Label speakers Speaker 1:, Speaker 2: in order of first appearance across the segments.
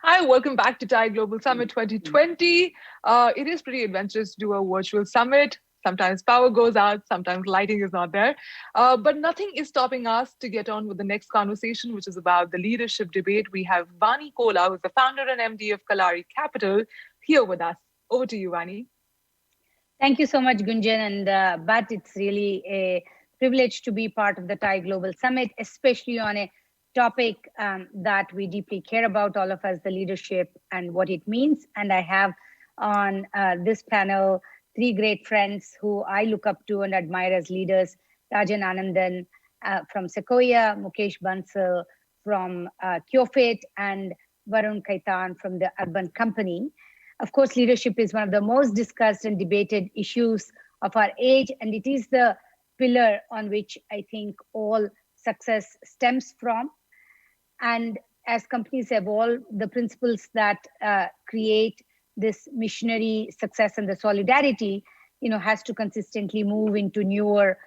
Speaker 1: Hi, welcome back to Thai Global Summit 2020. It is pretty adventurous to do a virtual summit. Sometimes power goes out, sometimes lighting is not there. But nothing is stopping us to get on with the next conversation, which is about the leadership debate. We have Vani Kola, who's the founder and MD of Kalari Capital, here with us. Over to you, Vani.
Speaker 2: Thank you so much, Gunjan. But it's really a privilege to be part of the Thai Global Summit, especially on a topic that we deeply care about, all of us, the leadership and what it means. And I have on this panel three great friends who I look up to and admire as leaders: Rajan Anandan from Sequoia, Mukesh Bansal from Kyofit, and Varun Kaitan from the Urban Company. Of course, leadership is one of the most discussed and debated issues of our age, and it is the pillar on which I think all success stems from. And as companies evolve, the principles that create this missionary success and the solidarity, has to consistently move into newer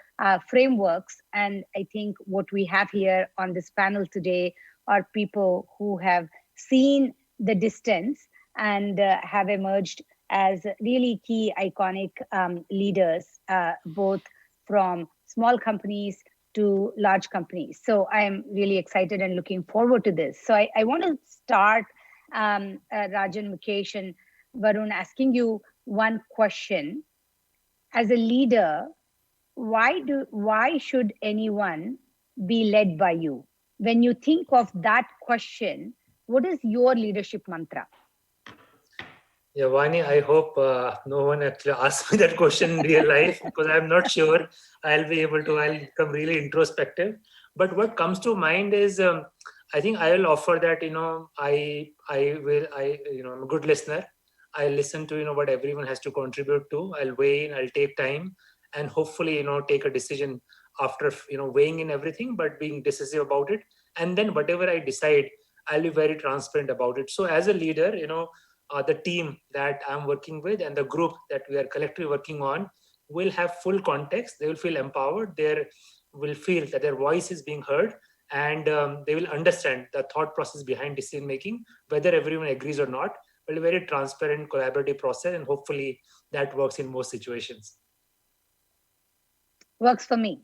Speaker 2: frameworks. And I think what we have here on this panel today are people who have seen the distance and have emerged as really key iconic leaders, both from small companies to large companies. So I am really excited and looking forward to this. So I want to start, Rajan, Mukesh, and Varun, asking you one question. As a leader, why should anyone be led by you? When you think of that question, what is your leadership mantra?
Speaker 3: Yeah, Vani, I hope no one actually asks me that question in real life, because I'm not sure I'll become really introspective. But what comes to mind is, I think I will offer that, I'm a good listener. I listen to, what everyone has to contribute to. I'll weigh in, I'll take time, and hopefully, take a decision after, weighing in everything, but being decisive about it. And then whatever I decide, I'll be very transparent about it. So as a leader, the team that I'm working with and the group that we are collectively working on will have full context. They will feel empowered. They will feel that their voice is being heard, and they will understand the thought process behind decision making, whether everyone agrees or not. But a very transparent, collaborative process, and hopefully that works in most situations.
Speaker 2: Works for me.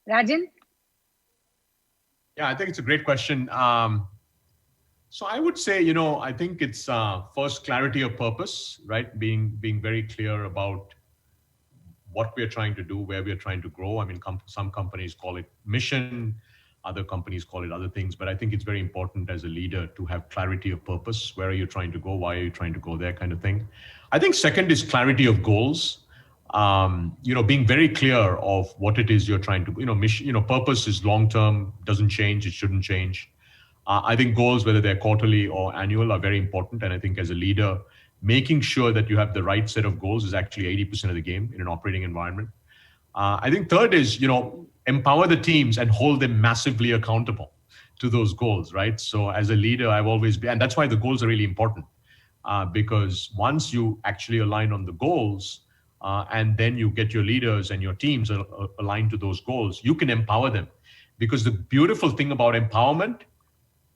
Speaker 2: Rajan?
Speaker 4: Yeah, I think it's a great question. So I would say, I think it's first clarity of purpose, right? Being very clear about what we're trying to do, where we're trying to grow. I mean, some companies call it mission, other companies call it other things, but I think it's very important as a leader to have clarity of purpose. Where are you trying to go? Why are you trying to go there, kind of thing. I think second is clarity of goals. Being very clear of what it is you're trying to, mission, purpose is long-term, doesn't change, it shouldn't change. I think goals, whether they're quarterly or annual, are very important. And I think as a leader, making sure that you have the right set of goals is actually 80% of the game in an operating environment. I think third is, empower the teams and hold them massively accountable to those goals, right? So as a leader, I've always been, and that's why the goals are really important, because once you actually align on the goals, and then you get your leaders and your teams aligned to those goals, you can empower them. Because the beautiful thing about empowerment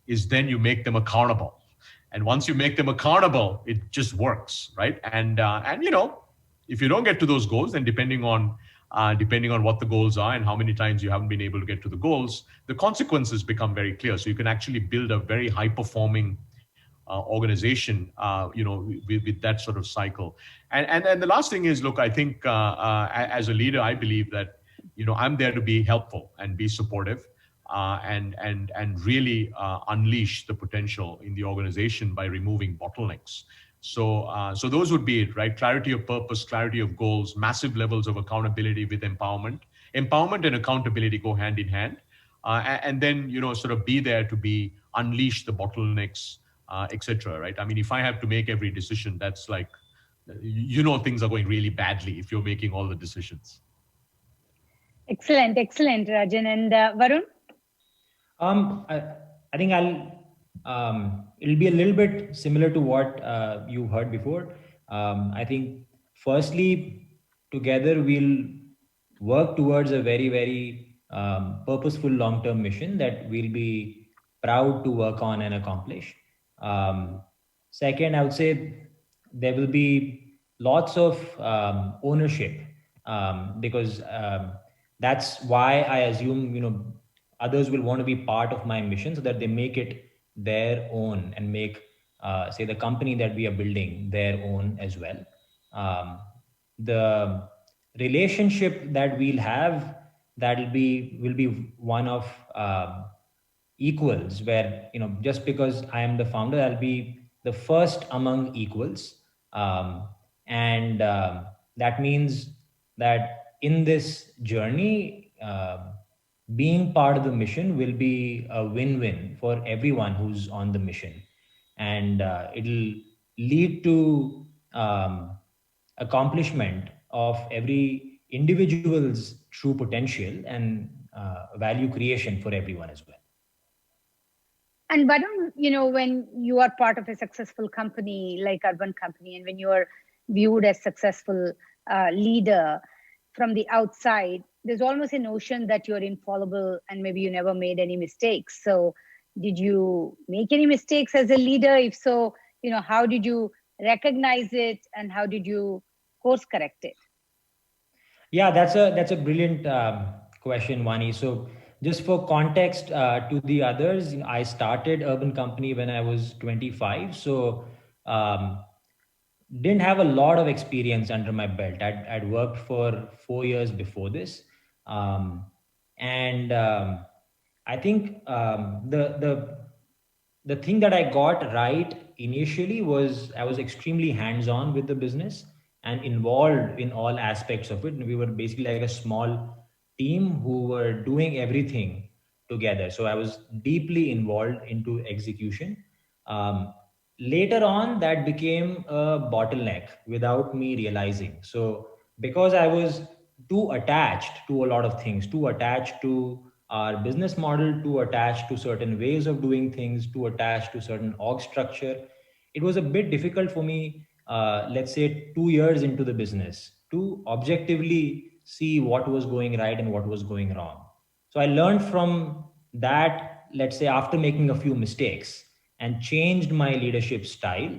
Speaker 4: is then you make them accountable. And once you make them accountable, it just works, right? And if you don't get to those goals, then depending on what the goals are and how many times you haven't been able to get to the goals, the consequences become very clear. So you can actually build a very high performing organization, with that sort of cycle. And the last thing is, look, I think as a leader, I believe that, I'm there to be helpful and be supportive. And really unleash the potential in the organization by removing bottlenecks. So those would be it, right? Clarity of purpose, clarity of goals, massive levels of accountability with empowerment. Empowerment and accountability go hand in hand, and then sort of be there to unleash the bottlenecks, etc. Right? I mean, if I have to make every decision, that's like, things are going really badly if you're making all the decisions.
Speaker 2: Excellent, Rajan. And Varun?
Speaker 5: I think it'll be a little bit similar to what you heard before. I think firstly, together we'll work towards a very, very purposeful long-term mission that we'll be proud to work on and accomplish. Um, Second, I would say there will be lots of ownership, because that's why I assume others will want to be part of my mission, so that they make it their own and make say the company that we are building their own as well. The relationship that we'll have, that will be one of equals, where just because I am the founder, I'll be the first among equals. And that means that in this journey, being part of the mission will be a win-win for everyone who's on the mission, and it'll lead to accomplishment of every individual's true potential, and value creation for everyone as well.
Speaker 2: And why don't, when you are part of a successful company like Urban Company, and when you are viewed as successful leader from the outside, there's almost a notion that you're infallible and maybe you never made any mistakes. So did you make any mistakes as a leader? If so, how did you recognize it and how did you course correct it?
Speaker 5: Yeah, that's a brilliant question, Vani. So, just for context to the others, I started Urban Company when I was 25. So, um, didn't have a lot of experience under my belt. I'd worked for 4 years before this, and I think the thing that I got right initially was I was extremely hands on with the business and involved in all aspects of it. We were basically like a small team who were doing everything together. So I was deeply involved into execution. Um, Later on, that became a bottleneck without me realizing. So because I was too attached to a lot of things, too attached to our business model, too attached to certain ways of doing things, too attached to certain org structure, it was a bit difficult for me, let's say 2 years into the business, to objectively see what was going right and what was going wrong. So I learned from that, let's say, after making a few mistakes, and changed my leadership style,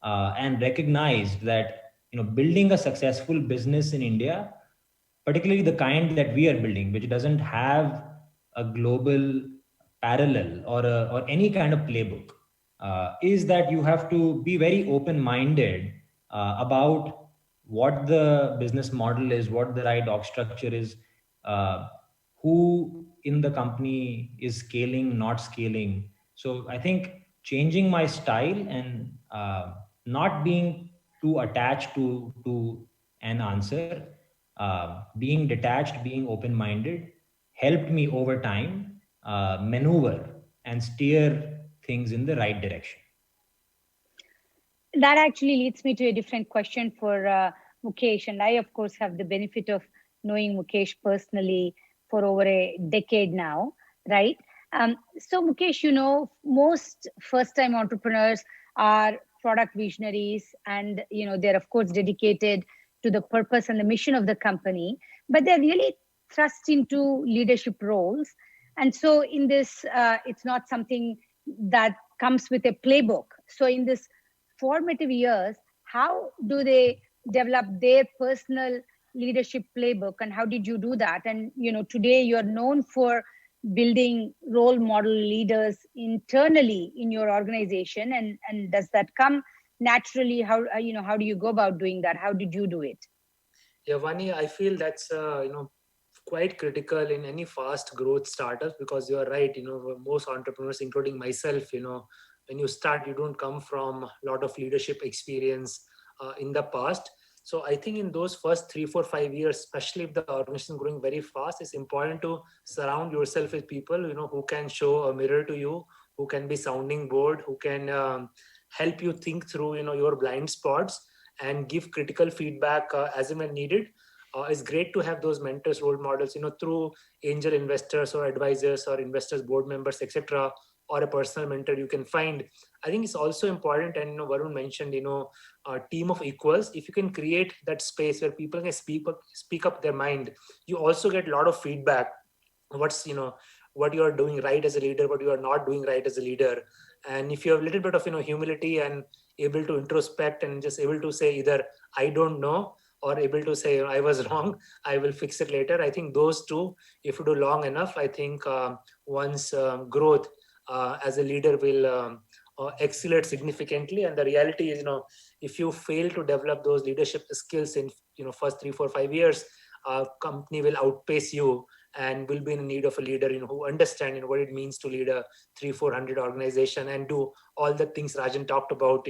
Speaker 5: and recognized that building a successful business in India, particularly the kind that we are building, which doesn't have a global parallel or any kind of playbook, is that you have to be very open minded about what the business model is, what the right org structure is, uh, who in the company is scaling, not scaling. So I think changing my style and not being too attached to an answer, being detached, being open minded, helped me over time maneuver and steer things in the right direction.
Speaker 2: That actually leads me to a different question for Mukesh. And I, of course, have the benefit of knowing Mukesh personally for over a decade now, right? So, Mukesh, most first time entrepreneurs are product visionaries, and they're, of course, dedicated to the purpose and the mission of the company, but they're really thrust into leadership roles. And so, in this, it's not something that comes with a playbook. So, in this formative years, how do they develop their personal leadership playbook, and how did you do that? And today you're known for building role model leaders internally in your organization, and does that come naturally? How do you go about doing that? How did you do it?
Speaker 3: Yeah, Vani, I feel that's quite critical in any fast growth startup, because you're right. Most entrepreneurs, including myself, when you start, you don't come from a lot of leadership experience in the past. So I think in those first 3, 4, 5 years, especially if the organization is growing very fast, it's important to surround yourself with people who can show a mirror to you, who can be sounding board, who can help you think through your blind spots and give critical feedback as and when needed. It's great to have those mentors, role models, through angel investors or advisors or investors, board members, etc., or a personal mentor you can find. I think it's also important, and Varun mentioned, a team of equals. If you can create that space where people can speak up their mind, you also get a lot of feedback. What's what you are doing right as a leader, what you are not doing right as a leader. And if you have a little bit of humility and able to introspect and just able to say either I don't know or able to say I was wrong, I will fix it later. I think those two, if you do long enough, I think one's growth as a leader will accelerate significantly. And the reality is, if you fail to develop those leadership skills in first 3, 4, 5 years, company will outpace you and will be in need of a leader who understand what it means to lead a 300-400 organization and do all the things Rajan talked about,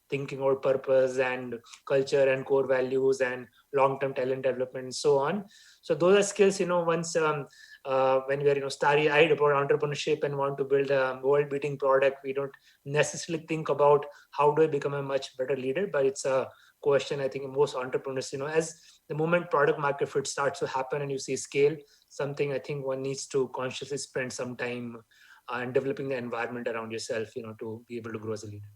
Speaker 3: thinking about purpose and culture and core values and long-term talent development and so on. So those are skills, once when we are starry-eyed about entrepreneurship and want to build a world-beating product, we don't necessarily think about how do I become a much better leader, but it's a question I think most entrepreneurs, as the moment product market fit starts to happen and you see scale, something I think one needs to consciously spend some time and developing the environment around yourself, to be able to grow as a leader.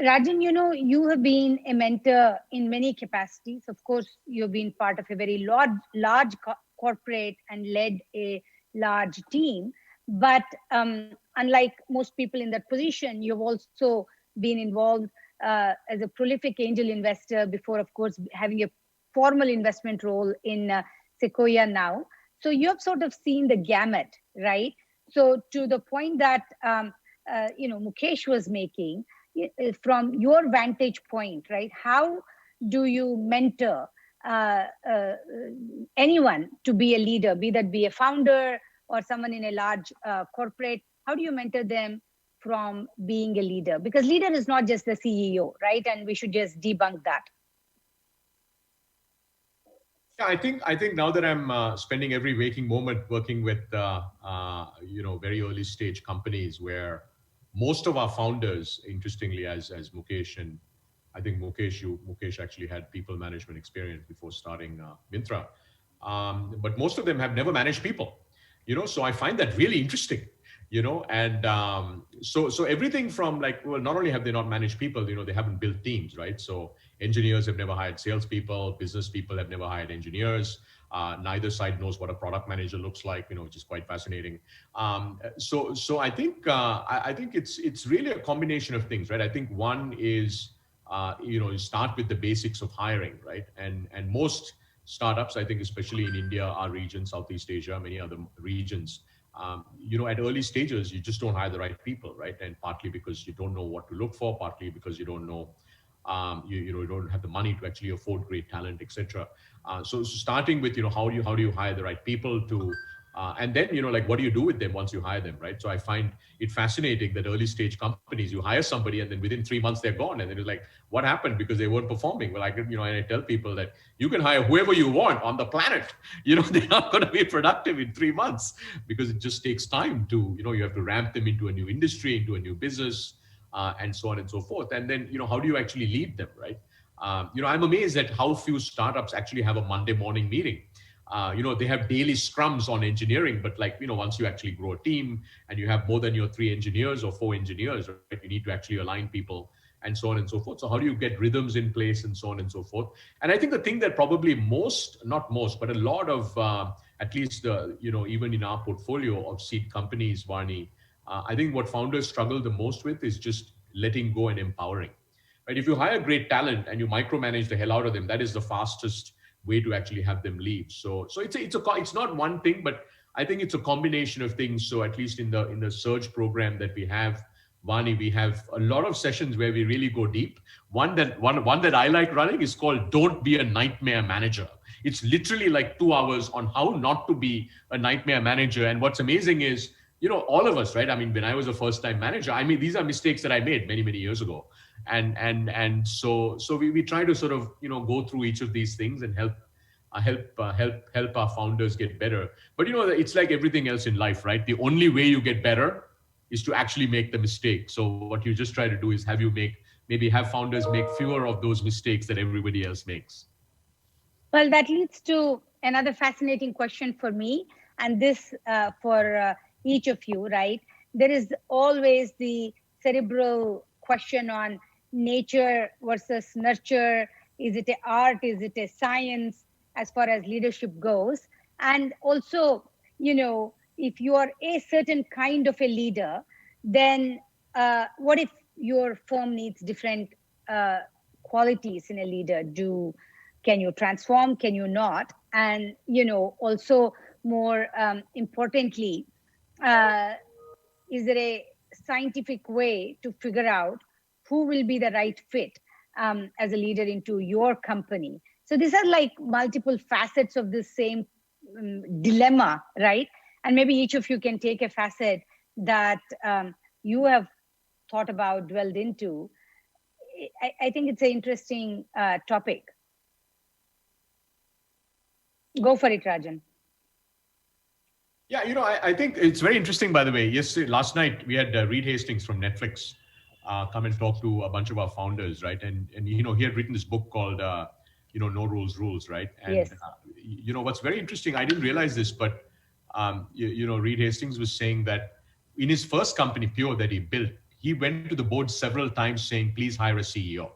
Speaker 2: Rajan, you have been a mentor in many capacities. Of course, you've been part of a very large corporate and led a large team. But unlike most people in that position, you've also been involved as a prolific angel investor before, of course, having a formal investment role in Sequoia now. So you have sort of seen the gamut, right? So to the point that Mukesh was making, from your vantage point, right? How do you mentor anyone to be a leader, be a founder or someone in a large corporate? How do you mentor them from being a leader? Because leader is not just the CEO, right? And we should just debunk that.
Speaker 4: Yeah, I think now that I'm spending every waking moment working with very early stage companies where most of our founders, interestingly, as Mukesh, and I think Mukesh actually had people management experience before starting Myntra, but most of them have never managed people. So I find that really interesting. And so everything from not only have they not managed people, they haven't built teams, right? So engineers have never hired salespeople, business people have never hired engineers. Neither side knows what a product manager looks like, which is quite fascinating. So I think it's really a combination of things, right? I think one is you start with the basics of hiring, right? And most startups, I think, especially in India, our region, Southeast Asia, many other regions, at early stages, you just don't hire the right people, right? And partly because you don't know what to look for, partly because you don't know, you don't have the money to actually afford great talent, etc. So starting with, how do you hire the right people to, and then, what do you do with them once you hire them, right? So I find it fascinating that early stage companies, you hire somebody and then within 3 months they're gone. And then it's like, what happened? Because they weren't performing. Well, and I tell people that you can hire whoever you want on the planet. They're not going to be productive in 3 months because it just takes time to, you have to ramp them into a new industry, into a new business, and so on and so forth. And then, how do you actually lead them, right? I'm amazed at how few startups actually have a Monday morning meeting. They have daily scrums on engineering, but once you actually grow a team and you have more than your 3 engineers or 4 engineers, right, you need to actually align people and so on and so forth. So how do you get rhythms in place and so on and so forth? And I think the thing that probably not most, but a lot of, at least, even in our portfolio of seed companies, Varni, I think what founders struggle the most with is just letting go and empowering. Right? If you hire great talent and you micromanage the hell out of them, that is the fastest way to actually have them leave. So it's not one thing, but I think it's a combination of things. So at least in the Surge program that we have, Vani, we have a lot of sessions where we really go deep. One that I like running is called "Don't Be a Nightmare Manager." It's literally like 2 hours on how not to be a nightmare manager. And what's amazing is, all of us, right? I mean, when I was a first-time manager, I mean, these are mistakes that I made many, many years ago. And so we try to sort of, go through each of these things and help our founders get better. But, it's like everything else in life, right? The only way you get better is to actually make the mistake. So what you just try to do is maybe have founders make fewer of those mistakes that everybody else makes.
Speaker 2: Well, that leads to another fascinating question for me, and this for each of you, right? There is always the cerebral question on nature versus nurture. Is it an art? Is it a science as far as leadership goes? And also, if you are a certain kind of a leader, then what if your firm needs different uh, qualities in a leader? Can you transform? Can you not? And also more importantly, uh, is there a scientific way to figure out who will be the right fit as a leader into your company? So these are like multiple facets of the same dilemma, right? And maybe each of you can take a facet that you have thought about, dwelled into. I think it's an interesting topic. Go for it, Rajan.
Speaker 4: Yeah, I think it's very interesting, by the way. Last night we had Reed Hastings from Netflix come and talk to a bunch of our founders, right? And he had written this book called, No Rules Rules, right? And,
Speaker 2: Yes.
Speaker 4: what's very interesting, I didn't realize this, but, Reed Hastings was saying that in his first company, Pure, that he built, he went to the board several times saying, please hire a CEO,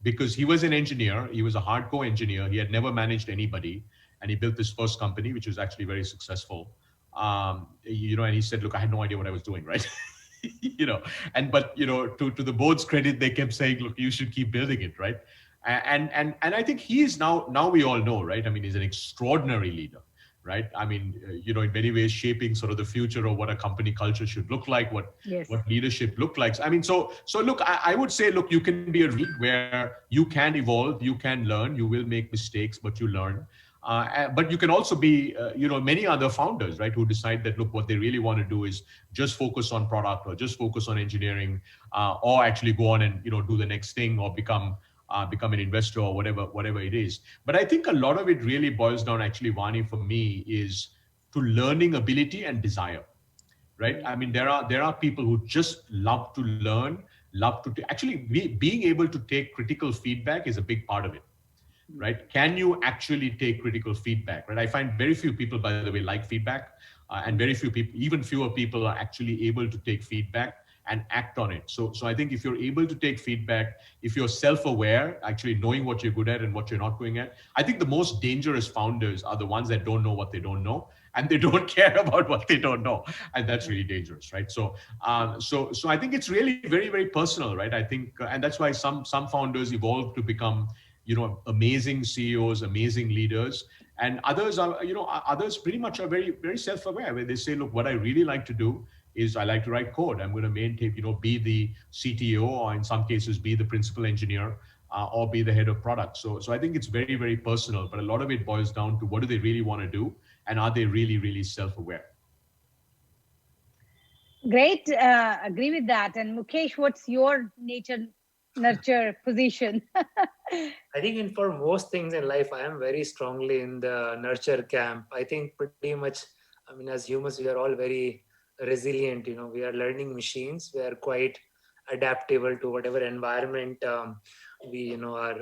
Speaker 4: because he was an engineer. He was a hardcore engineer. He had never managed anybody, and he built this first company, which was actually very successful. And he said, "Look, I had no idea what I was doing, right?" But to the board's credit, they kept saying, "Look, you should keep building it, right?" And I think he is now we all know, right? I mean, he's an extraordinary leader, right? I mean, in many ways shaping sort of the future of what a company culture should look like, what
Speaker 2: Yes.
Speaker 4: leadership look like. I mean, so look, I would say, look, you can be a Reed where you can evolve, you can learn, you will make mistakes, but you learn. But you can also be, many other founders, right, who decide that, look, what they really want to do is just focus on product or just focus on engineering, or actually go on and, do the next thing or become an investor or whatever it is. But I think a lot of it really boils down, actually, Vani, for me, is to learning ability and desire, right? I mean, there are people who just love to learn, love to actually being able to take critical feedback is a big part of it, right? Can you actually take critical feedback, right? I find very few people, by the way, like feedback, and very few people, even fewer people, are actually able to take feedback and act on it. So I think if you're able to take feedback, if you're self-aware, actually knowing what you're good at and what you're not good at, I think the most dangerous founders are the ones that don't know what they don't know, and they don't care about what they don't know, and that's really dangerous, right? So I think it's really very, very personal, right? I think, and that's why some founders evolve to become, amazing CEOs, amazing leaders, and others pretty much are very, very self-aware, where they say, look, what I really like to do is I like to write code. I'm going to maintain, be the CTO, or in some cases be the principal engineer, or be the head of product. So I think it's very, very personal, but a lot of it boils down to what do they really want to do, and are they really, really self-aware?
Speaker 2: Great. Agree with that. And Mukesh, what's your nature nurture position?
Speaker 3: I think for most things in life, I am very strongly in the nurture camp. I think pretty much, I mean, as humans, we are all very resilient. We are learning machines. We are quite adaptable to whatever environment we, are,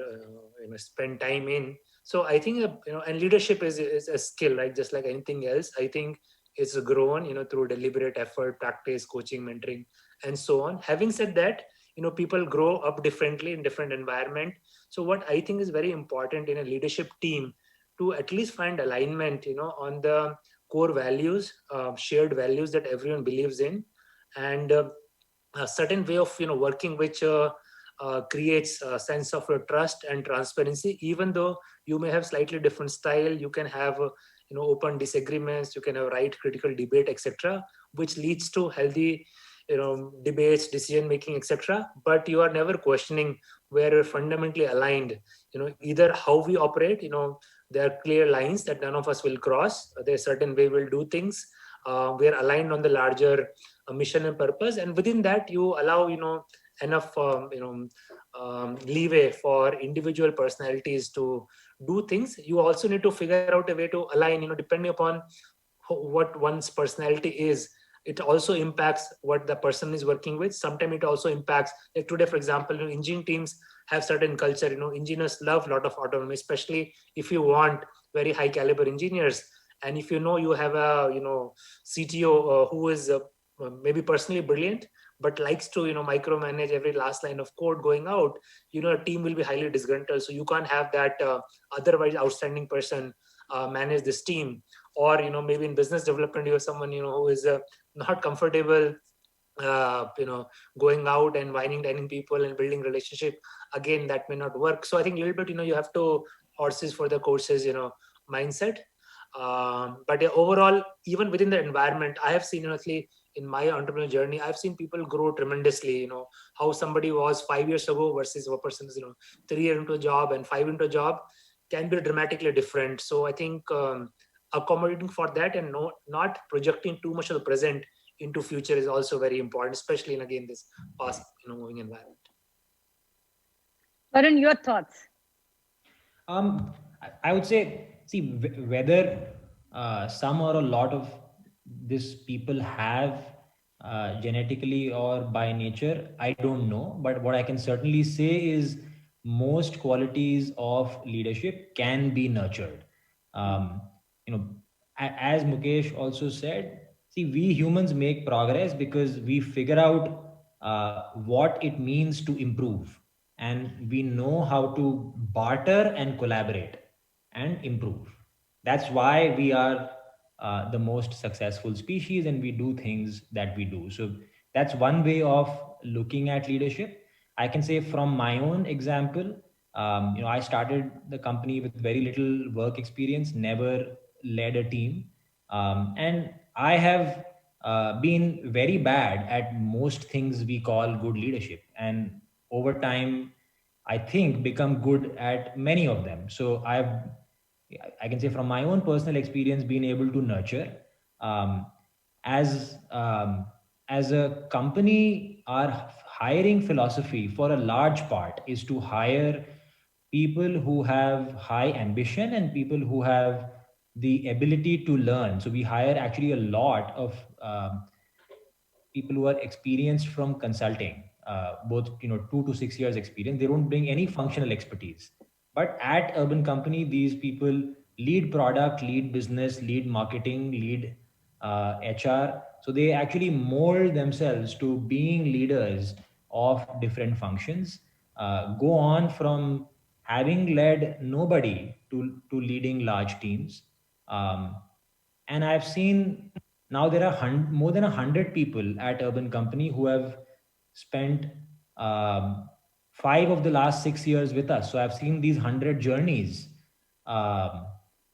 Speaker 3: spend time in. So I think, and leadership is a skill, right? Just like anything else. I think it's grown, through deliberate effort, practice, coaching, mentoring, and so on. Having said that, people grow up differently in different environment. So what I think is very important in a leadership team, to at least find alignment, on the core values, shared values that everyone believes in, and a certain way of working, which creates a sense of trust and transparency. Even though you may have slightly different style, you can have open disagreements, you can have right critical debate, etc., which leads to healthy debates, decision making, etc. But you are never questioning where you're fundamentally aligned. Either how we operate, there are clear lines that none of us will cross. There's a certain way we'll do things. We are aligned on the larger mission and purpose, and within that you allow enough leeway for individual personalities to do things. You also need to figure out a way to align, depending upon what one's personality is. It also impacts what the person is working with. Sometimes it also impacts, like today, for example, engineering teams have certain culture. Engineers love a lot of autonomy, especially if you want very high caliber engineers. And if you have a CTO who is maybe personally brilliant, but likes to micromanage every last line of code going out, a team will be highly disgruntled. So you can't have that otherwise outstanding person manage this team. or maybe in business development you have someone who is not comfortable going out and dining people and building relationship. Again, that may not work. So I think a little bit you have to horses for the courses mindset. But yeah, overall, even within the environment, I have seen honestly in my entrepreneurial journey, I've seen people grow tremendously. How somebody was 5 years ago versus a person is 3 years into a job and 5 into a job can be dramatically different. So I think accommodating for that and not projecting too much of the present into future is also very important, especially in again this fast moving environment.
Speaker 2: Varun, your thoughts?
Speaker 5: I would say, see, whether some or a lot of this people have genetically or by nature, I don't know. But what I can certainly say is most qualities of leadership can be nurtured. Um, you know, as Mukesh also said, see, we humans make progress because we figure out what it means to improve, and we know how to barter and collaborate and improve. That's why we are the most successful species, and we do things that we do. So that's one way of looking at leadership. I can say from my own example, I started the company with very little work experience, never led a team, and I have been very bad at most things we call good leadership, and over time I think become good at many of them. So I can say from my own personal experience, been able to nurture. Um, as as a company, our hiring philosophy for a large part is to hire people who have high ambition and people who have the ability to learn. So we hire actually a lot of people who are experienced from consulting, both 2 to 6 years experience. They don't bring any functional expertise. But at Urban Company, these people lead product, lead business, lead marketing, lead HR. So they actually mold themselves to being leaders of different functions. Go on from having led nobody to leading large teams. Um, and I've seen now there are more than 100 people at Urban Company who have spent um, 5 of the last 6 years with us. So I've seen these 100 journeys um,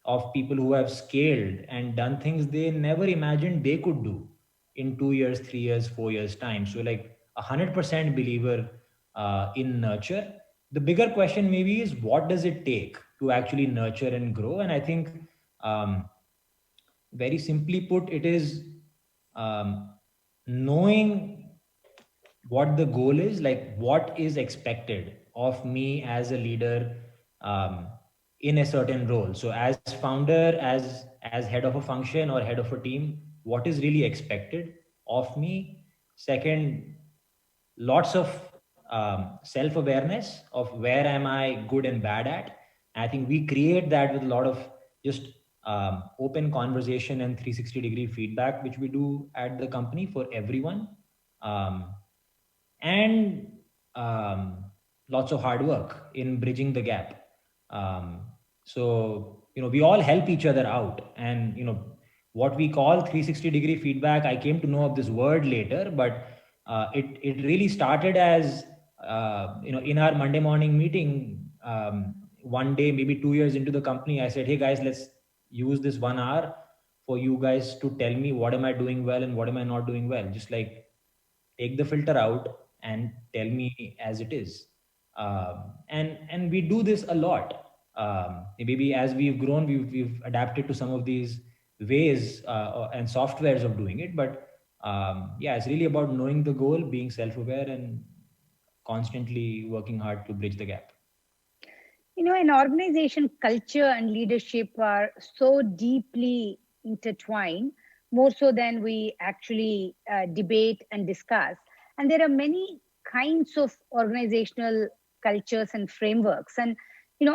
Speaker 5: of people who have scaled and done things they never imagined they could do in 2 years, 3 years, 4 years time. So like 100% believer in nurture. The bigger question maybe is what does it take to actually nurture and grow? And I think um, very simply put, it is um, knowing what the goal is, like what is expected of me as a leader um, in a certain role. So as founder, as head of a function or head of a team, what is really expected of me? Second, lots of self-awareness of where am I good and bad at. I think we create that with a lot of just open conversation and 360-degree feedback, which we do at the company for everyone. Um, and lots of hard work in bridging the gap. Um, so, we all help each other out. And, what we call 360-degree feedback, I came to know of this word later, but it really started as, in our Monday morning meeting, one day, maybe 2 years into the company, I said, hey guys, let's use this 1 hour for you guys to tell me what am I doing well and what am I not doing well. Just like take the filter out and tell me as it is. And we do this a lot. Maybe as we've grown, we've adapted to some of these ways and softwares of doing it. But yeah, it's really about knowing the goal, being self-aware, and constantly working hard to bridge the gap.
Speaker 2: In organization, culture and leadership are so deeply intertwined, more so than we actually debate and discuss. And there are many kinds of organizational cultures and frameworks. And,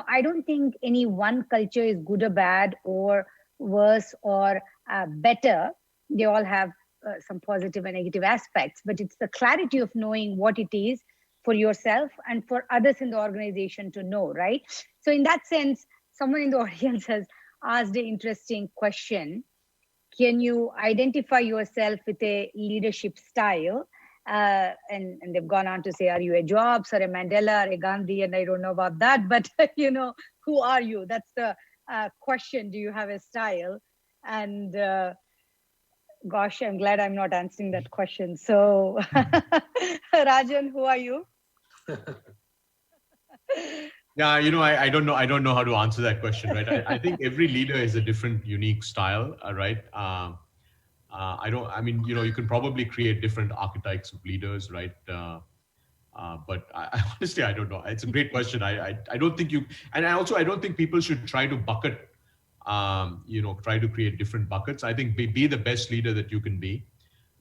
Speaker 2: I don't think any one culture is good or bad or worse or better. They all have some positive and negative aspects, but it's the clarity of knowing what it is for yourself and for others in the organization to know, right? So in that sense, someone in the audience has asked an interesting question. Can you identify yourself with a leadership style? And they've gone on to say, are you a Jobs or a Mandela or a Gandhi? And I don't know about that, but who are you? That's the question. Do you have a style? And gosh, I'm glad I'm not answering that question. So, Rajan, who are you?
Speaker 4: Yeah, I don't know. I don't know how to answer that question, right? I think every leader is a different, unique style, right? I don't. I mean, you can probably create different archetypes of leaders, right? But honestly, I don't know. It's a great question. I don't think you, and I don't think people should try to bucket, try to create different buckets. I think be the best leader that you can be.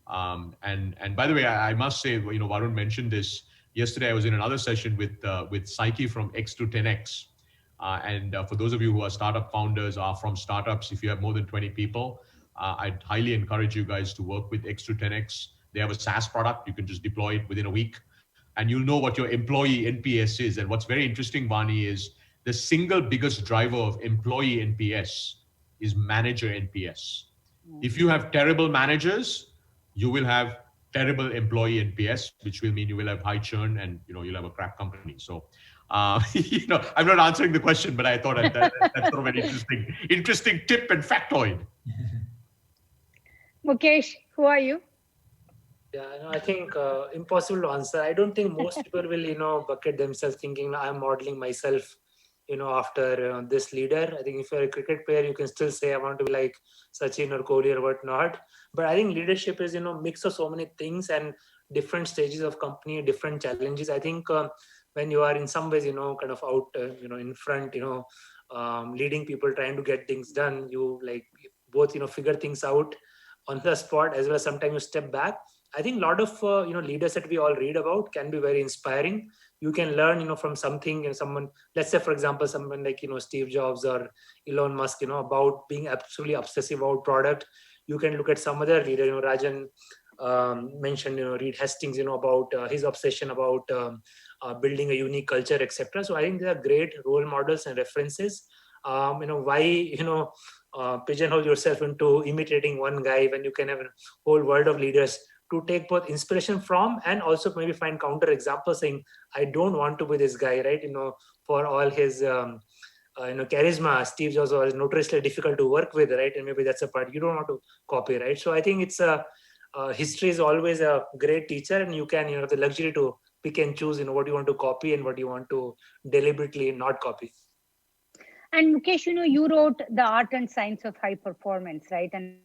Speaker 4: And by the way, I must say, Varun mentioned this yesterday. I was in another session with Psyche from X to 10X. And for those of you who are startup founders, are from startups, if you have more than 20 people, I'd highly encourage you guys to work with X to 10X. They have a SaaS product. You can just deploy it within a week, and you'll know what your employee NPS is. And what's very interesting, Vani, is the single biggest driver of employee NPS is manager NPS. If you have terrible managers, you will have terrible employee NPS, which will mean you will have high churn and you'll have a crap company. So, I'm not answering the question, but I thought that's sort of an interesting tip and factoid.
Speaker 2: Mukesh, who are you?
Speaker 3: Yeah, I think impossible to answer. I don't think most people will, bucket themselves thinking I'm modeling myself, after this leader. I think if you're a cricket player, you can still say I want to be like Sachin or Kohli or whatnot. But I think leadership is, mix of so many things and different stages of company, different challenges. I think when you are in some ways, kind of out, in front, leading people, trying to get things done, you like both, figure things out on the spot, as well as sometimes you step back. I think a lot of leaders that we all read about can be very inspiring. You can learn from something, someone, let's say for example someone like Steve Jobs or Elon Musk, about being absolutely obsessive about product. You can look at some other leader, Rajan mentioned Reed Hastings, about his obsession about building a unique culture, etc. So I think they are great role models and references. Why pigeonhole yourself into imitating one guy when you can have a whole world of leaders to take both inspiration from, and also maybe find counter examples saying, I don't want to be this guy, right? For all his charisma, Steve Jobs was notoriously difficult to work with, right? And maybe that's a part you don't want to copy, right? So I think it's history is always a great teacher, and you can have the luxury to pick and choose what you want to copy and what you want to deliberately not copy.
Speaker 2: And Mukesh, you wrote The Art and Science of High Performance, right? And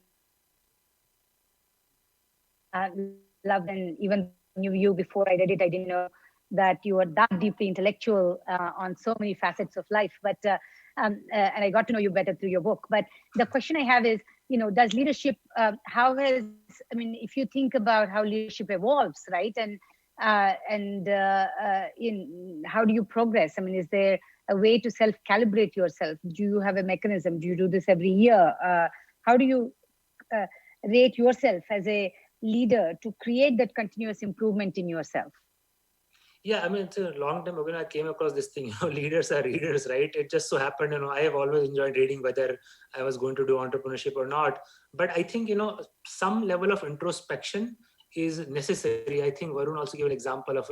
Speaker 2: loved, and even though I knew you before I read it, I didn't know that you were that deeply intellectual on so many facets of life. But and I got to know you better through your book. But the question I have is, does leadership, if you think about how leadership evolves, right? And how do you progress? Is there a way to self-calibrate yourself? Do you have a mechanism? Do you do this every year? How do you rate yourself as a leader to create that continuous improvement in yourself?
Speaker 3: Yeah, it's a long time ago I came across this thing, leaders are readers, right? It just so happened, I have always enjoyed reading, whether I was going to do entrepreneurship or not. But I think, some level of introspection is necessary. I think Varun also gave an example of,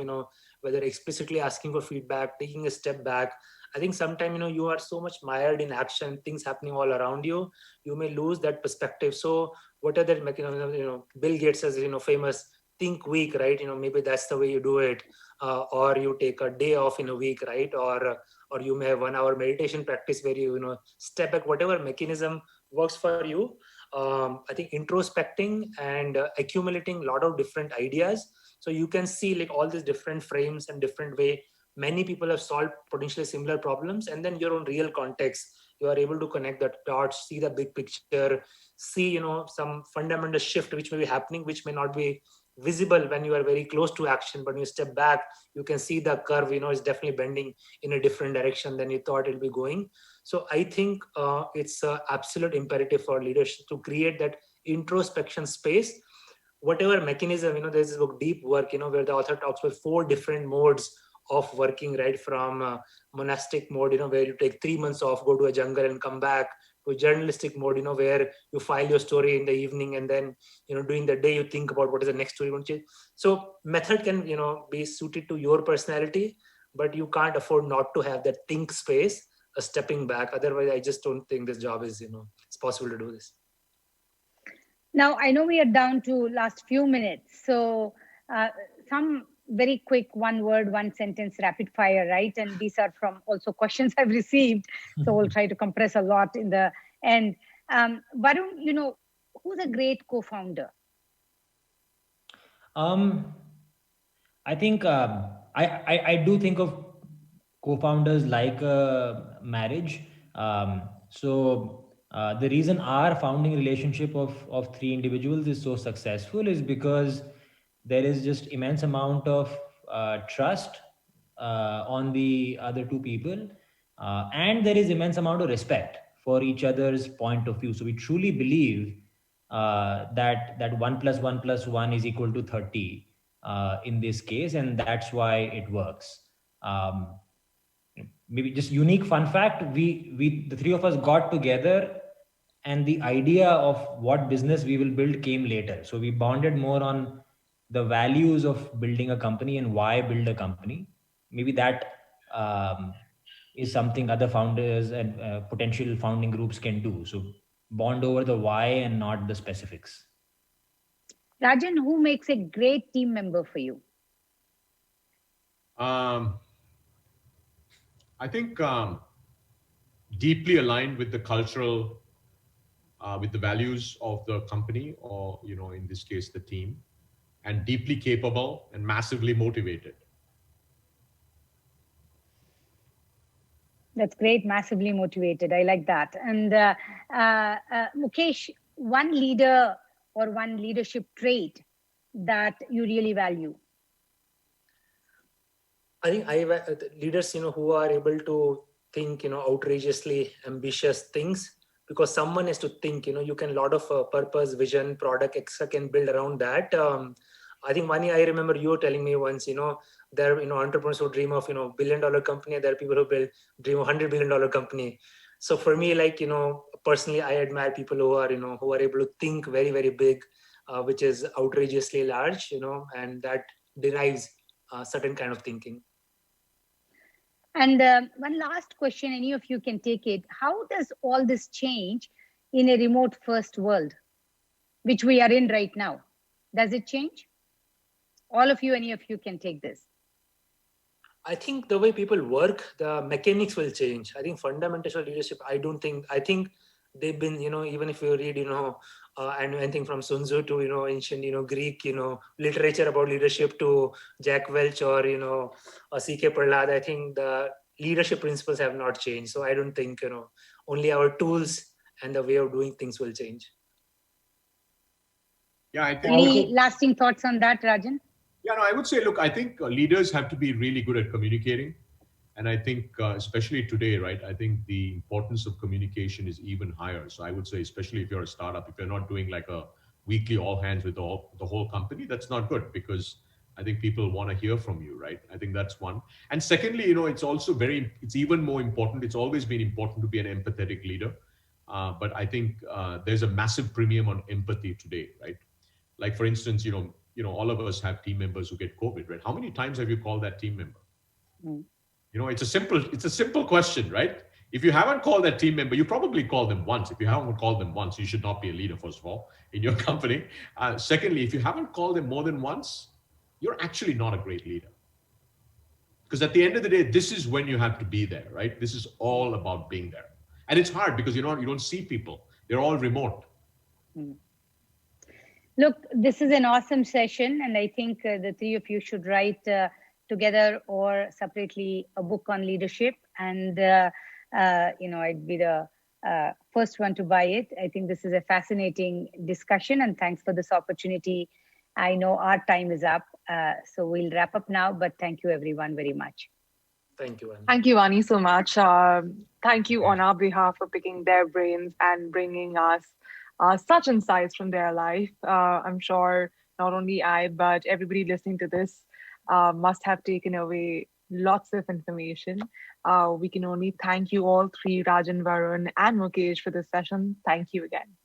Speaker 3: whether explicitly asking for feedback, taking a step back. I think sometimes, you are so much mired in action, things happening all around you, you may lose that perspective. So what are that mechanism? Bill Gates has, famous think week, right? Maybe that's the way you do it. Or you take a day off in a week, right? Or you may have 1 hour meditation practice where you, step back, whatever mechanism works for you. I think introspecting and accumulating a lot of different ideas. So you can see like all these different frames and different way many people have solved potentially similar problems, and then your own real context, you are able to connect the dots, see the big picture, see some fundamental shift which may be happening, which may not be visible when you are very close to action, but when you step back, you can see the curve is definitely bending in a different direction than you thought it'll be going. So I think it's an absolute imperative for leaders to create that introspection space, whatever mechanism. There's this book Deep Work, where the author talks about 4 different modes of working, right? From monastic mode, where you take 3 months off, go to a jungle and come back, to a journalistic mode, where you file your story in the evening, and then, during the day you think about what is the next story you want to change. So method can, be suited to your personality, but you can't afford not to have that think space, a stepping back. Otherwise, I just don't think this job is, it's possible to do this.
Speaker 2: Now, I know we are down to last few minutes. So some very quick one word, one sentence, rapid fire, right? And these are from also questions I've received. So we'll try to compress a lot in the end. Varun, who's a great co-founder?
Speaker 5: I think I do think of co-founders like a marriage. So the reason our founding relationship of three individuals is so successful is because there is just immense amount of trust on the other two people, and there is immense amount of respect for each other's point of view. So we truly believe that 1 + 1 + 1 is equal to 30 in this case, and that's why it works. Um, Maybe just unique fun fact: we the three of us got together, and the idea of what business we will build came later. So we bonded more on the values of building a company and why build a company. Maybe that um, is something other founders and potential founding groups can do. So bond over the why and not the specifics.
Speaker 2: Rajan, who makes a great team member for you?
Speaker 4: I think deeply aligned with the cultural, with the values of the company, or in this case, the team, and deeply capable and massively motivated.
Speaker 2: That's great, massively motivated. I like that. And Mukesh, one leader or one leadership trait that you really value?
Speaker 3: I think leaders, who are able to think, outrageously ambitious things, because someone has to think, you can, a lot of purpose, vision, product, etc. can build around that. I think, Vani, I remember you telling me once, there are, entrepreneurs who dream of, $1 billion company, and there are people who dream of $100 billion company. So for me, like, personally, I admire people who are, who are able to think very, very big, which is outrageously large, and that derives certain kind of thinking.
Speaker 2: And one last question, any of you can take it. How does all this change in a remote first world, which we are in right now? Does it change? All of you, any of you can take this.
Speaker 3: I think the way people work, the mechanics will change. I think fundamentals of leadership, I think they've been, even if you read, and anything from Sun Tzu to, ancient, Greek, literature about leadership, to Jack Welch or, C.K. Prahlad, I think the leadership principles have not changed. So I don't think, only our tools and the way of doing things will change.
Speaker 4: Yeah, I think.
Speaker 2: Any lasting thoughts on that, Rajan?
Speaker 4: Yeah, no, I would say, look, I think leaders have to be really good at communicating. And I think, especially today, right, I think the importance of communication is even higher. So I would say, especially if you're a startup, if you're not doing like a weekly all hands with the whole company, that's not good, because I think people want to hear from you, right? I think that's one. And secondly, it's also it's even more important. It's always been important to be an empathetic leader. But I think there's a massive premium on empathy today, right? Like, for instance, all of us have team members who get COVID, right? How many times have you called that team member? It's a simple question, right? If you haven't called that team member, you probably call them once. If you haven't called them once, you should not be a leader, first of all, in your company. Secondly, if you haven't called them more than once, you're actually not a great leader. Because at the end of the day, this is when you have to be there, right? This is all about being there. And it's hard because you don't see people. They're all remote.
Speaker 2: Look, this is an awesome session, and I think the three of you should write together or separately a book on leadership. And I'd be the first one to buy it. I think this is a fascinating discussion, and thanks for this opportunity. I know our time is up, so we'll wrap up now. But thank you, everyone, very much.
Speaker 3: Thank you, Vani.
Speaker 1: Thank you, Vani, so much. Thank you on our behalf for picking their brains and bringing us such insights from their life. I'm sure not only I, but everybody listening to this must have taken away lots of information. We can only thank you all three, Rajan, Varun, and Mukesh, for this session. Thank you again.